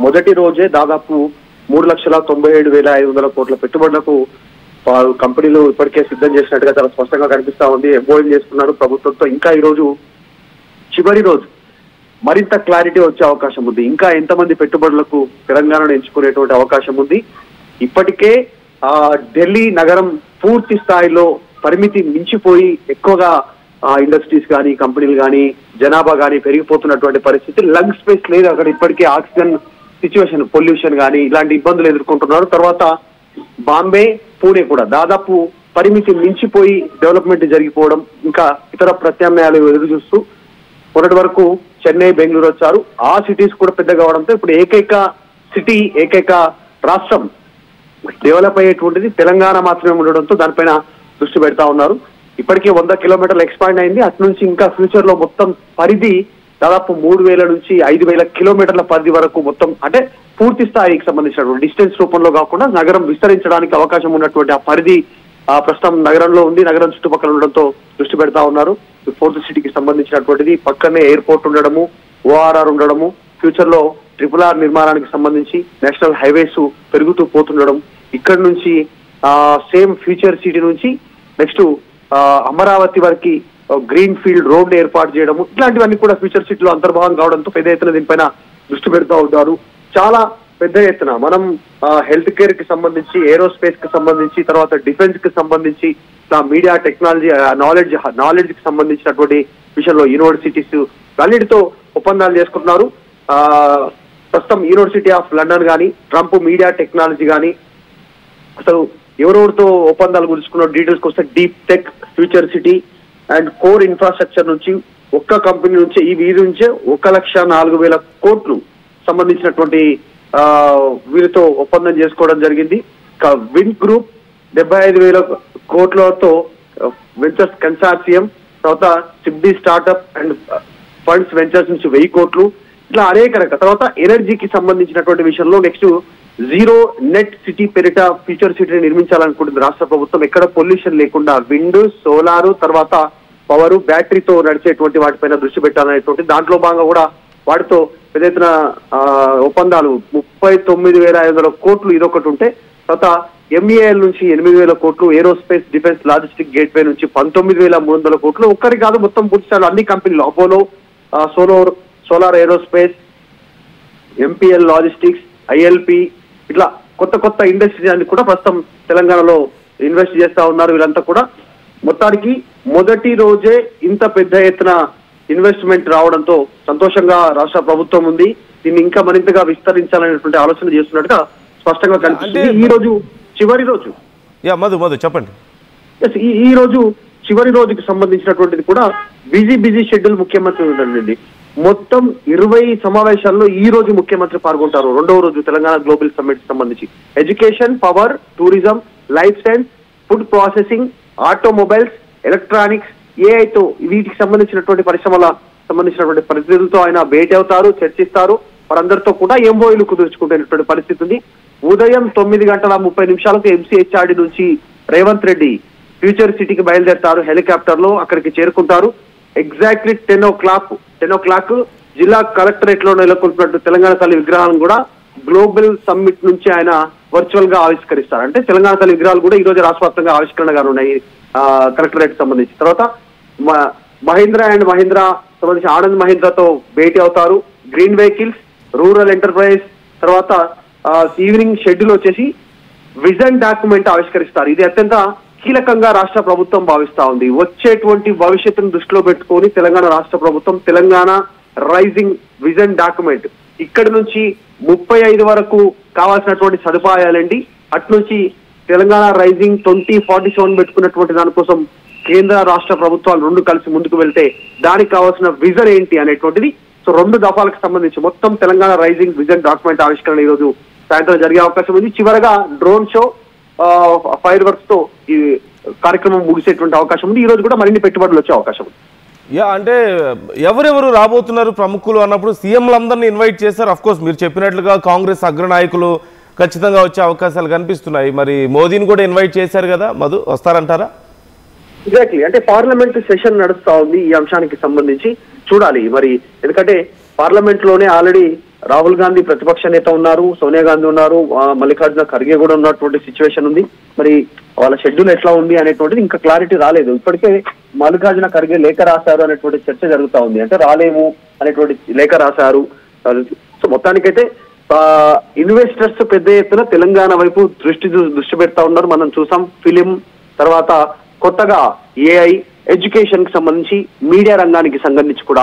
మొదటి రోజే దాదాపు 3,97,500 కోట్ల పెట్టుబడులకు కంపెనీలు ఇప్పటికే సిద్ధం చేసినట్టుగా చాలా స్పష్టంగా కనిపిస్తా ఉంది. ఎంఓయూ చేసుకున్నారు ప్రభుత్వంతో. ఇంకా ఈ రోజు చివరి రోజు మరింత క్లారిటీ వచ్చే అవకాశం ఉంది. ఇంకా ఎంతమంది పెట్టుబడులకు తెలంగాణను ఎంచుకునేటువంటి అవకాశం ఉంది. ఇప్పటికే ఢిల్లీ నగరం పూర్తి స్థాయిలో పరిమితి మించిపోయి ఎక్కువగా ఇండస్ట్రీస్ కానీ కంపెనీలు కానీ జనాభా కానీ పెరిగిపోతున్నటువంటి పరిస్థితి. లంగ్ స్పేస్ లేదు అక్కడ. ఇప్పటికే ఆక్సిజన్ సిచ్యువేషన్, పొల్యూషన్ కానీ ఇలాంటి ఇబ్బందులు ఎదుర్కొంటున్నారు. తర్వాత బాంబే, పూణే కూడా దాదాపు పరిమితి మించిపోయి డెవలప్మెంట్ జరిగిపోవడం, ఇంకా ఇతర ప్రత్యామ్నాయాలు ఎదురు చూస్తూ మొన్నటి వరకు చెన్నై, బెంగళూరు వచ్చారు. ఆ సిటీస్ కూడా పెద్దగా అవడంతో ఇప్పుడు ఏకైక సిటీ, ఏకైక రాష్ట్రం డెవలప్ అయ్యేటువంటిది తెలంగాణ మాత్రమే ఉండడంతో దానిపైన దృష్టి పెడతా ఉన్నారు. ఇప్పటికే 100 కిలోమీటర్లు ఎక్స్పాండ్ అయింది. అటు నుంచి ఇంకా ఫ్యూచర్ లో మొత్తం పరిధి దాదాపు 3,000 నుంచి 5,000 కిలోమీటర్ల పరిధి వరకు మొత్తం, అంటే పూర్తి స్థాయికి సంబంధించినటువంటి డిస్టెన్స్ రూపంలో కాకుండా నగరం విస్తరించడానికి అవకాశం ఉన్నటువంటి ఆ పరిధి ప్రస్తుతం నగరంలో ఉంది. నగరం చుట్టుపక్కల ఉండడంతో దృష్టి పెడతా ఉన్నారు. ఫోర్త్ సిటీకి సంబంధించినటువంటిది పక్కనే ఎయిర్పోర్ట్ ఉండడము, ఓఆర్ఆర్ ఉండడము, ఫ్యూచర్ లో RRR నిర్మాణానికి సంబంధించి నేషనల్ హైవేస్ పెరుగుతూ పోతుండడం, ఇక్కడ నుంచి సేమ్ ఫ్యూచర్ సిటీ నుంచి నెక్స్ట్ అమరావతి వరకు గ్రీన్ ఫీల్డ్ రోడ్ ఏర్పాటు చేయడము, ఇట్లాంటివన్నీ కూడా ఫ్యూచర్ సిటీలో అంతర్భాగం కావడంతో పెద్ద ఎత్తున దీనిపైన దృష్టి పెడతా ఉంటారు. చాలా పెద్ద ఎత్తున మనం హెల్త్ కేర్ కి సంబంధించి, ఏరోస్పేస్ కి సంబంధించి, తర్వాత డిఫెన్స్ కి సంబంధించి, మీడియా టెక్నాలజీ, నాలెడ్జ్ కి సంబంధించినటువంటి విషయంలో యూనివర్సిటీస్ అన్నిటితో ఒప్పందాలు చేసుకుంటున్నారు. ప్రస్తుతం యూనివర్సిటీ ఆఫ్ లండన్ కానీ, ట్రంప్ మీడియా టెక్నాలజీ కానీ, అసలు ఎవరెవరితో ఒప్పందాలు గురించుకున్న డీటెయిల్స్ వస్తే deep tech, future city and core infrastructure నుంచి ఒక్క కంపెనీ నుంచి ఈ వీరి నుంచే 1,04,000 కోట్లు సంబంధించినటువంటి వీరితో ఒప్పందం చేసుకోవడం జరిగింది. విన్ గ్రూప్ 75,000 కోట్లతో వెంచర్స్ కన్సార్షియం, తర్వాత సిబ్డి స్టార్ట్అప్ అండ్ ఫండ్స్ వెంచర్స్ నుంచి 1,000 కోట్లు, ఇట్లా అనేక రకాల. తర్వాత ఎనర్జీకి సంబంధించినటువంటి విషయంలో నెక్స్ట్ జీరో నెట్ సిటీ పేరిట ఫ్యూచర్ సిటీని నిర్మించాలనుకుంటుంది రాష్ట్ర ప్రభుత్వం. ఎక్కడ పొల్యూషన్ లేకుండా విండ్, సోలారు, తర్వాత పవర్, బ్యాటరీతో నడిచేటువంటి వాటిపైన దృష్టి పెట్టాలనేటువంటి దాంట్లో భాగంగా కూడా వాటితో పెద్ద ఎత్తున ఒప్పందాలు 39,500 కోట్లు ఇదొకటి ఉంటే, తర్వాత ఎంఈఐఎల్ నుంచి 8,000 కోట్లు, ఏరోస్పేస్ డిఫెన్స్ లాజిస్టిక్ గేట్వే నుంచి 19,300 కోట్లు. ఒక్కరి కాదు, మొత్తం పూర్తి స్థాయిలో అన్ని కంపెనీలు Apollo, solar aerospace, MPL logistics, ILP, ఇట్లా కొత్త కొత్త ఇండస్ట్రీస్ అన్ని కూడా ప్రస్తుతం తెలంగాణలో ఇన్వెస్ట్ చేస్తా ఉన్నారు. వీళ్ళంతా కూడా మొత్తానికి మొదటి రోజే ఇంత పెద్ద ఎత్తున ఇన్వెస్ట్మెంట్ రావడంతో సంతోషంగా రాష్ట్ర ప్రభుత్వం ఉంది. దీన్ని ఇంకా మరింతగా విస్తరించాలనేటువంటి ఆలోచన చేస్తున్నట్టుగా స్పష్టంగా కనిపిస్తుంది. ఈ రోజు చివరి రోజు చెప్పండి. ఈ రోజు చివరి రోజుకి సంబంధించినటువంటిది కూడా బిజీ షెడ్యూల్ ముఖ్యమంత్రి ఉందండి. మొత్తం 20 సమావేశాల్లో ఈ రోజు ముఖ్యమంత్రి పాల్గొంటారు. రెండవ రోజు తెలంగాణ గ్లోబల్ సమ్మిట్ సంబంధించి education, power, tourism, life science, food processing, automobiles, electronics, ఏఐతో వీటికి సంబంధించినటువంటి పరిశ్రమల సంబంధించినటువంటి ప్రతినిధులతో ఆయన భేటీ అవుతారు, చర్చిస్తారు. వారందరితో కూడా ఎంఓయూలు కుదుర్చుకుంటున్నటువంటి పరిస్థితి ఉంది. ఉదయం 9:30 ఎంసీహెచ్ఆర్డి నుంచి రేవంత్ రెడ్డి ఫ్యూచర్ సిటీకి బయలుదేరతారు హెలికాప్టర్ లో. అక్కడికి చేరుకుంటారు. ఎగ్జాక్ట్లీ 10 o'clock జిల్లా కలెక్టరేట్ లో నెలకొల్పినట్టు తెలంగాణ తల్లి విగ్రహాలను కూడా గ్లోబల్ సమ్మిట్ నుంచి ఆయన వర్చువల్ గా ఆవిష్కరిస్తారు. అంటే తెలంగాణ తల్లి విగ్రహాలు కూడా ఈ రోజు రాష్ట్రవ్యాప్తంగా ఆవిష్కరణగా ఉన్నాయి కలెక్టరేట్ సంబంధించి. తర్వాత మహీంద్రా అండ్ మహీంద్రా సంబంధించి ఆనంద్ మహీంద్రాతో భేటీ అవుతారు. గ్రీన్ వెహికల్స్, రూరల్ ఎంటర్ప్రైజ్, తర్వాత ఈవినింగ్ షెడ్యూల్ వచ్చేసి విజన్ డాక్యుమెంట్ ఆవిష్కరిస్తారు. ఇది అత్యంత కీలకంగా రాష్ట్ర ప్రభుత్వం భావిస్తా ఉంది. వచ్చేటువంటి భవిష్యత్తును దృష్టిలో పెట్టుకొని తెలంగాణ రాష్ట్ర ప్రభుత్వం తెలంగాణ రైజింగ్ విజన్ డాక్యుమెంట్ ఇక్కడి నుంచి 35 వరకు కావాల్సినటువంటి సదుపాయాలండి. అటు నుంచి తెలంగాణ రైజింగ్ 2047 పెట్టుకున్నటువంటి దానికోసం కేంద్ర రాష్ట్ర ప్రభుత్వాలు రెండు కలిసి ముందుకు వెళ్తే దానికి కావాల్సిన విజన్ ఏంటి అనేటువంటిది. సో 2 దఫాలకు సంబంధించి మొత్తం తెలంగాణ రైజింగ్ విజన్ డాక్యుమెంట్ ఆవిష్కరణ ఈ రోజు సాయంత్రం జరిగే అవకాశం ఉంది. చివరగా డ్రోన్ షో, ఫైర్ వర్క్స్ తో ఈ కార్యక్రమం ముగిసేటువంటి అవకాశం ఉంది. ఈ రోజు కూడా మరిన్ని పెట్టుబడులు వచ్చే అవకాశం ఉంది. అంటే ఎవరెవరు రాబోతున్నారు ప్రముఖులు అన్నప్పుడు సీఎంలందరినీ ఇన్వైట్ చేశారు. అఫ్ కోర్స్ మీరు చెప్పినట్లుగా కాంగ్రెస్ అగ్రనాయకులు ఖచ్చితంగా వచ్చే అవకాశాలు కనిపిస్తున్నాయి. మరి మోదీని కూడా ఇన్వైట్ చేశారు కదా, మధు వస్తారంటారా? ఎగ్జాక్ట్లీ, అంటే పార్లమెంట్ సెషన్ నడుస్తా ఉంది. ఈ అంశానికి సంబంధించి చూడాలి మరి, ఎందుకంటే పార్లమెంట్ లోనే ఆల్రెడీ రాహుల్ గాంధీ ప్రతిపక్ష నేత ఉన్నారు, సోనియా గాంధీ ఉన్నారు, మల్లికార్జున ఖర్గే కూడా ఉన్నటువంటి సిచ్యువేషన్ ఉంది. మరి వాళ్ళ షెడ్యూల్ ఎట్లా ఉంది అనేటువంటిది ఇంకా క్లారిటీ రాలేదు. ఇప్పటికే మల్లికార్జున ఖర్గే లేఖ రాశారు అనేటువంటి చర్చ జరుగుతా ఉంది. అంటే రాలేము అనేటువంటి లేఖ రాశారు. సో మొత్తానికైతే ఇన్వెస్టర్స్ పెద్ద ఎత్తున తెలంగాణ వైపు దృష్టి పెడతా ఉన్నారు. మనం చూసాం ఫిలిం, తర్వాత కొత్తగా ఏఐ, ఎడ్యుకేషన్ కి సంబంధించి, మీడియా రంగానికి సంబంధించి కూడా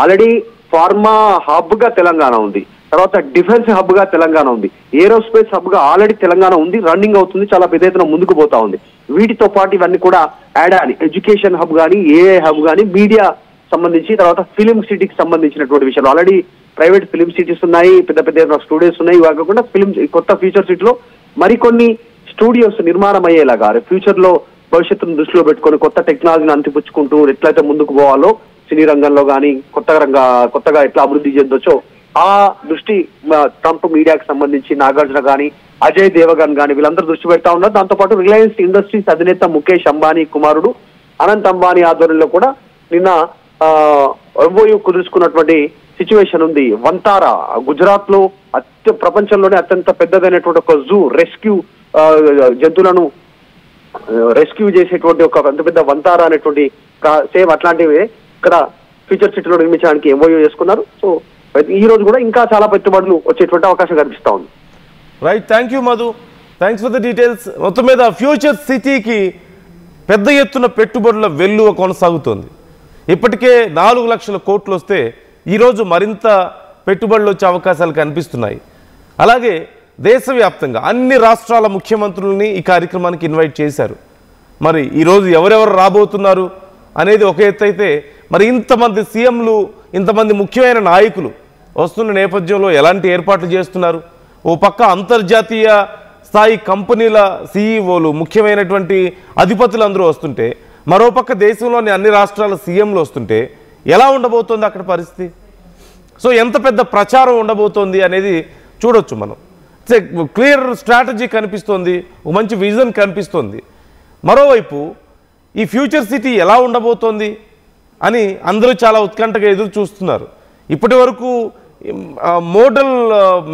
ఆల్రెడీ ఫార్మా హబ్ గా తెలంగాణ ఉంది, తర్వాత డిఫెన్స్ హబ్ గా తెలంగాణ ఉంది, ఏరోస్పేస్ హబ్ గా ఆల్రెడీ తెలంగాణ ఉంది, రన్నింగ్ అవుతుంది, చాలా పెద్ద ఎత్తున ముందుకు పోతా ఉంది. వీటితో పాటు ఇవన్నీ కూడా యాడ్ అవ్వాలి. ఎడ్యుకేషన్ హబ్ కానీ, ఏఐ హబ్ కానీ, మీడియా సంబంధించి, తర్వాత ఫిలిం సిటీకి సంబంధించినటువంటి విషయాలు. ఆల్రెడీ ప్రైవేట్ ఫిలిం సిటీస్ ఉన్నాయి, పెద్ద పెద్ద స్టూడియోస్ ఉన్నాయి. ఇవి కాకుండా కొత్త ఫ్యూచర్ సిటీలో మరికొన్ని స్టూడియోస్ నిర్మాణం అయ్యేలాగా ఫ్యూచర్ లో భవిష్యత్తును దృష్టిలో పెట్టుకొని కొత్త టెక్నాలజీని అంతిపుచ్చుకుంటూ ఎట్లయితే ముందుకు పోవాలో సినీ రంగంలో కానీ కొత్తగా ఎట్లా అభివృద్ధి చెందొచ్చో ఆ దృష్టి ట్రంప్ మీడియాకి సంబంధించి నాగార్జున కానీ, అజయ్ దేవగన్ కానీ వీళ్ళందరూ దృష్టి పెడతా ఉన్నారు. దాంతోపాటు రిలయన్స్ ఇండస్ట్రీస్ అధినేత ముఖేష్ అంబానీ కుమారుడు అనంత్ అంబానీ ఆధ్వర్యంలో కూడా నిన్న ఎంఓయూ కుదుర్చుకున్నటువంటి సిచ్యువేషన్ ఉంది. వంతారా గుజరాత్ లో ప్రపంచంలోనే అత్యంత పెద్దదైనటువంటి ఒక జూ, రెస్క్యూ జంతువులను రెస్క్యూ చేసేటువంటి ఒక పెద్ద వంతారా అనేటువంటి సేమ్ అట్లాంటివి ఇక్కడ ఫ్యూచర్ సిటీలో నిర్మించడానికి ఎంఓయూ చేసుకున్నారు. సో ఈ రోజు కూడా ఇంకా చాలా పెట్టుబడులు వచ్చేటువంటి అవకాశం కనిపిస్తా ఉంది. Right, thank you Madhu, thanks for the details. మొత్తం మీద ఫ్యూచర్ సిటీకి పెద్ద ఎత్తున పెట్టుబడుల వెల్లువ కొనసాగుతోంది. ఇప్పటికే 4 లక్షల కోట్లు వస్తే ఈరోజు మరింత పెట్టుబడులు వచ్చే అవకాశాలు కనిపిస్తున్నాయి. అలాగే దేశవ్యాప్తంగా అన్ని రాష్ట్రాల ముఖ్యమంత్రులని ఈ కార్యక్రమానికి ఇన్వైట్ చేశారు. మరి ఈరోజు ఎవరెవరు రాబోతున్నారు అనేది ఒక ఎత్తు అయితే, మరి ఇంతమంది సీఎంలు, ఇంతమంది ముఖ్యమైన నాయకులు వస్తున్న నేపథ్యంలో ఎలాంటి ఏర్పాట్లు చేస్తున్నారు? ఓ పక్క అంతర్జాతీయ స్థాయి కంపెనీల సీఈఓలు, ముఖ్యమైనటువంటి అధిపతులు అందరూ వస్తుంటే, మరోపక్క దేశంలోని అన్ని రాష్ట్రాల సీఎంలు వస్తుంటే ఎలా ఉండబోతోంది అక్కడ పరిస్థితి? సో ఎంత పెద్ద ప్రచారం ఉండబోతోంది అనేది చూడొచ్చు మనం. క్లియర్ స్ట్రాటజీ కనిపిస్తోంది, ఒక మంచి విజన్ కనిపిస్తోంది. మరోవైపు ఈ ఫ్యూచర్ సిటీ ఎలా ఉండబోతోంది అని అందరూ చాలా ఉత్కంఠగా ఎదురు చూస్తున్నారు. ఇప్పటి వరకు మోడల్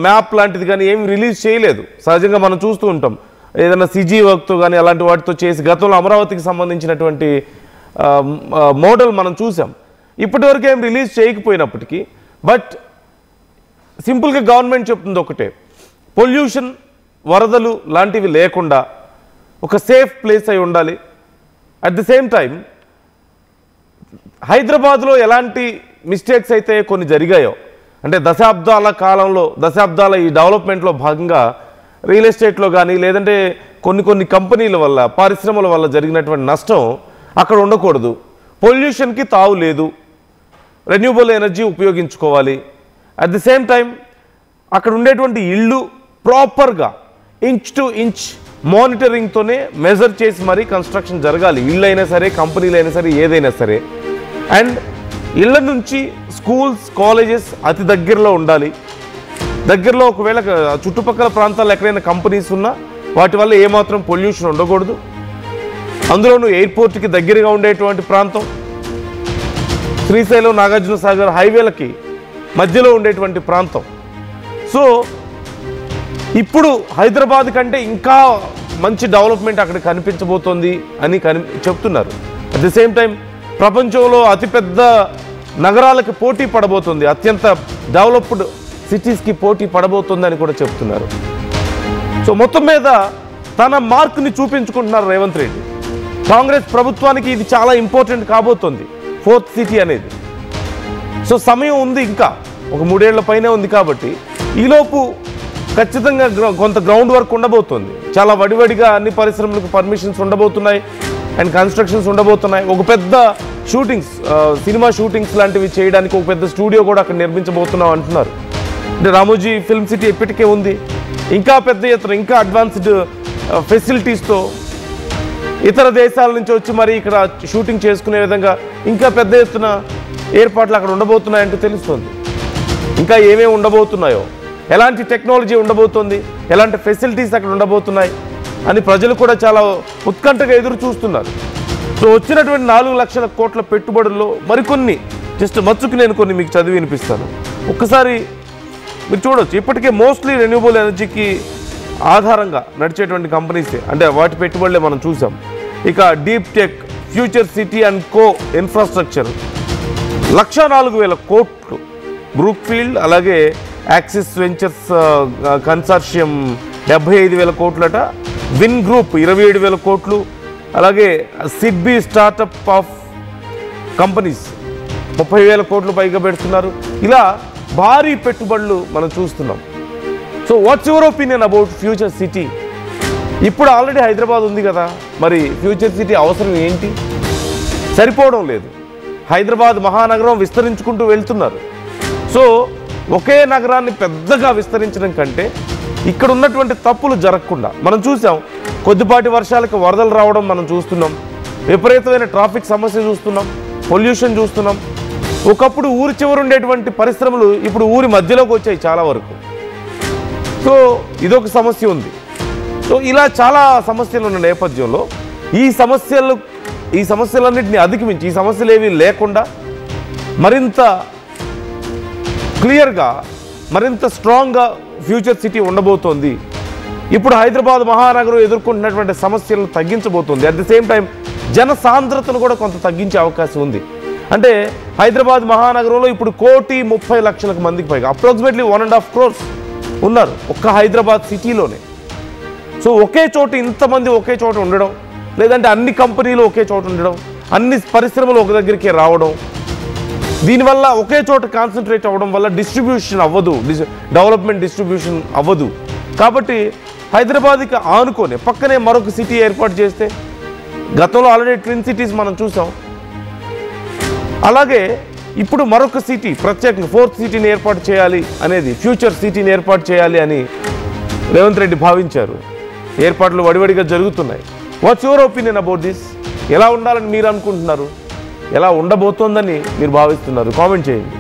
మ్యాప్ లాంటిది కానీ ఏమి రిలీజ్ చేయలేదు. సహజంగా మనం చూస్తూ ఉంటాం, ఏదైనా సిజీ వర్క్తో కానీ అలాంటి వాటితో చేసి గతంలో అమరావతికి సంబంధించినటువంటి మోడల్ మనం చూసాం. ఇప్పటి వరకు ఏం రిలీజ్ చేయకపోయినప్పటికీ బట్ సింపుల్గా గవర్నమెంట్ చెప్తుంది ఒకటే, పొల్యూషన్, వరదలు లాంటివి లేకుండా ఒక సేఫ్ ప్లేస్ అయి ఉండాలి. అట్ ది సేమ్ టైం హైదరాబాద్లో ఎలాంటి మిస్టేక్స్ అయితే కొన్ని జరిగాయో, అంటే దశాబ్దాల ఈ డెవలప్మెంట్లో భాగంగా రియల్ ఎస్టేట్లో కానీ లేదంటే కొన్ని కంపెనీల వల్ల, పరిశ్రమల వల్ల జరిగినటువంటి నష్టం అక్కడ ఉండకూడదు. పొల్యూషన్కి తావు లేదు, రెన్యూబుల్ ఎనర్జీ ఉపయోగించుకోవాలి. అట్ ది సేమ్ టైం అక్కడ ఉండేటువంటి ఇళ్ళు ప్రాపర్గా ఇంచ్ టు ఇంచ్ మానిటరింగ్తోనే మెజర్ చేసి మరీ కన్స్ట్రక్షన్ జరగాలి. ఇళ్ళైనా సరే, కంపెనీలైనా సరే, ఏదైనా సరే. అండ్ ఇళ్ళ నుంచి స్కూల్స్, కాలేజెస్ అతి దగ్గరలో ఉండాలి. దగ్గరలో ఒకవేళ చుట్టుపక్కల ప్రాంతాల్లో ఎక్కడైనా కంపెనీస్ ఉన్నా వాటి వల్ల ఏమాత్రం పొల్యూషన్ ఉండకూడదు. అందులోనూ ఎయిర్పోర్ట్కి దగ్గరగా ఉండేటువంటి ప్రాంతం, శ్రీశైలం, నాగార్జున సాగర్ హైవేలకి మధ్యలో ఉండేటువంటి ప్రాంతం. సో ఇప్పుడు హైదరాబాద్ కంటే ఇంకా మంచి డెవలప్మెంట్ అక్కడ కనిపించబోతోంది అని చెప్తున్నారు. అట్ ది సేమ్ టైం ప్రపంచంలో అతిపెద్ద నగరాలకి పోటీ పడబోతుంది, అత్యంత డెవలప్డ్ సిటీస్కి పోటీ పడబోతుంది అని కూడా చెప్తున్నారు. సో మొత్తం మీద తన మార్క్ని చూపించుకుంటున్నారు రేవంత్ రెడ్డి. కాంగ్రెస్ ప్రభుత్వానికి ఇది చాలా ఇంపార్టెంట్ కాబోతుంది, 4th సిటీ అనేది. సో సమయం ఉంది, ఇంకా ఒక 3 ఏళ్ల పైనే ఉంది. కాబట్టి ఈలోపు ఖచ్చితంగా కొంత గ్రౌండ్ వర్క్ ఉండబోతుంది. చాలా వడివడిగా అన్ని పరిశ్రమలకు పర్మిషన్స్ ఉండబోతున్నాయి అండ్ కన్స్ట్రక్షన్స్ ఉండబోతున్నాయి. ఒక పెద్ద షూటింగ్స్, సినిమా షూటింగ్స్ లాంటివి చేయడానికి ఒక పెద్ద స్టూడియో కూడా అక్కడ నిర్మించబోతున్నాం అంటున్నారు. అంటే రామోజీ ఫిల్మ్ సిటీ ఇప్పటికే ఉంది. ఇంకా పెద్ద ఎత్తున, ఇంకా అడ్వాన్స్డ్ ఫెసిలిటీస్తో ఇతర దేశాల నుంచి వచ్చి మరి ఇక్కడ షూటింగ్ చేసుకునే విధంగా ఇంకా పెద్ద ఎత్తున ఏర్పాట్లు అక్కడ ఉండబోతున్నాయంటూ తెలుస్తుంది. ఇంకా ఏమేమి ఉండబోతున్నాయో, ఎలాంటి టెక్నాలజీ ఉండబోతుంది, ఎలాంటి ఫెసిలిటీస్ అక్కడ ఉండబోతున్నాయి అని ప్రజలు కూడా చాలా ఉత్కంఠగా ఎదురు చూస్తున్నారు. సో వచ్చినటువంటి 4 లక్షల కోట్ల పెట్టుబడుల్లో మరికొన్ని జస్ట్ మచ్చుకు నేను కొన్ని మీకు చదివి వినిపిస్తాను. ఒక్కసారి మీరు చూడవచ్చు ఇప్పటికే మోస్ట్లీ రెన్యూబుల్ ఎనర్జీకి ఆధారంగా నడిచేటువంటి కంపెనీసే, అంటే వాటి పెట్టుబడులే మనం చూసాం. ఇక deep tech, future city and co infrastructure 1,04,000 కోట్లు, బ్రూక్ఫీల్డ్ అలాగే యాక్సిస్ వెంచర్స్ కన్సార్షియం 75,000 కోట్లట, విన్ గ్రూప్ 27,000 కోట్లు, అలాగే సిడ్బీ స్టార్టప్ ఆఫ్ కంపెనీస్ 30,000 కోట్లు పైగా పెడుతున్నారు. ఇలా భారీ పెట్టుబడులు మనం చూస్తున్నాం. So what's your opinion about future city? ఇప్పుడు ఆల్రెడీ హైదరాబాద్ ఉంది కదా, మరి ఫ్యూచర్ సిటీ అవసరం ఏంటి? సరిపోవడం లేదు. హైదరాబాద్ మహానగరం విస్తరించుకుంటూ వెళ్తున్నారు. సో ఒకే నగరాన్ని పెద్దగా విస్తరించడం కంటే ఇక్కడ ఉన్నటువంటి తప్పులు జరగకుండా మనం చూసాం. కొద్దిపాటి వర్షాలకు వరదలు రావడం మనం చూస్తున్నాం, విపరీతమైన ట్రాఫిక్ సమస్య చూస్తున్నాం, పొల్యూషన్ చూస్తున్నాం. ఒకప్పుడు ఊరి చివరు ఉండేటువంటి పరిశ్రమలు ఇప్పుడు ఊరి మధ్యలోకి వచ్చాయి చాలా వరకు. సో ఇదొక సమస్య ఉంది. సో ఇలా చాలా సమస్యలు ఉన్న నేపథ్యంలో ఈ సమస్యలన్నింటినీ అధిగమించి, ఈ సమస్యలు ఏవి లేకుండా మరింత క్లియర్గా, మరింత స్ట్రాంగ్గా ఫ్యూచర్ సిటీ ఉండబోతోంది. ఇప్పుడు హైదరాబాద్ మహానగరం ఎదుర్కొంటున్నటువంటి సమస్యలను తగ్గించబోతోంది. అట్ ది సేమ్ టైం జన సాంద్రతను కూడా కొంత తగ్గించే అవకాశం ఉంది. అంటే హైదరాబాద్ మహానగరంలో ఇప్పుడు 1,30,00,000 మందికి పైగా, అప్రాక్సిమేట్లీ 1.5 crores ఉన్నారు ఒక్క హైదరాబాద్ సిటీలోనే. సో ఒకే చోట ఇంతమంది ఒకే చోట ఉండడం, లేదంటే అన్ని కంపెనీలు ఒకే చోట ఉండడం, అన్ని పరిశ్రమలు ఒక దగ్గరికి రావడం, దీనివల్ల ఒకే చోట కాన్సన్ట్రేట్ అవ్వడం వల్ల డిస్ట్రిబ్యూషన్ అవ్వదు, డెవలప్మెంట్ డిస్ట్రిబ్యూషన్ అవ్వదు. కాబట్టి హైదరాబాద్కి ఆనుకొని పక్కనే మరొక సిటీ ఏర్పాటు చేస్తే, గతంలో ఆల్రెడీ ట్విన్ సిటీస్ మనం చూసాం, అలాగే ఇప్పుడు మరొక సిటీ ప్రత్యేకంగా 4th సిటీని ఏర్పాటు చేయాలి అనేది, ఫ్యూచర్ సిటీని ఏర్పాటు చేయాలి అని రేవంత్ రెడ్డి భావించారు. ఏర్పాట్లు వడివడిగా జరుగుతున్నాయి. What's your opinion about this? ఎలా ఉండాలని మీరు అనుకుంటున్నారు? ఎలా ఉండబోతోందని మీరు భావిస్తున్నారు? కామెంట్ చేయండి.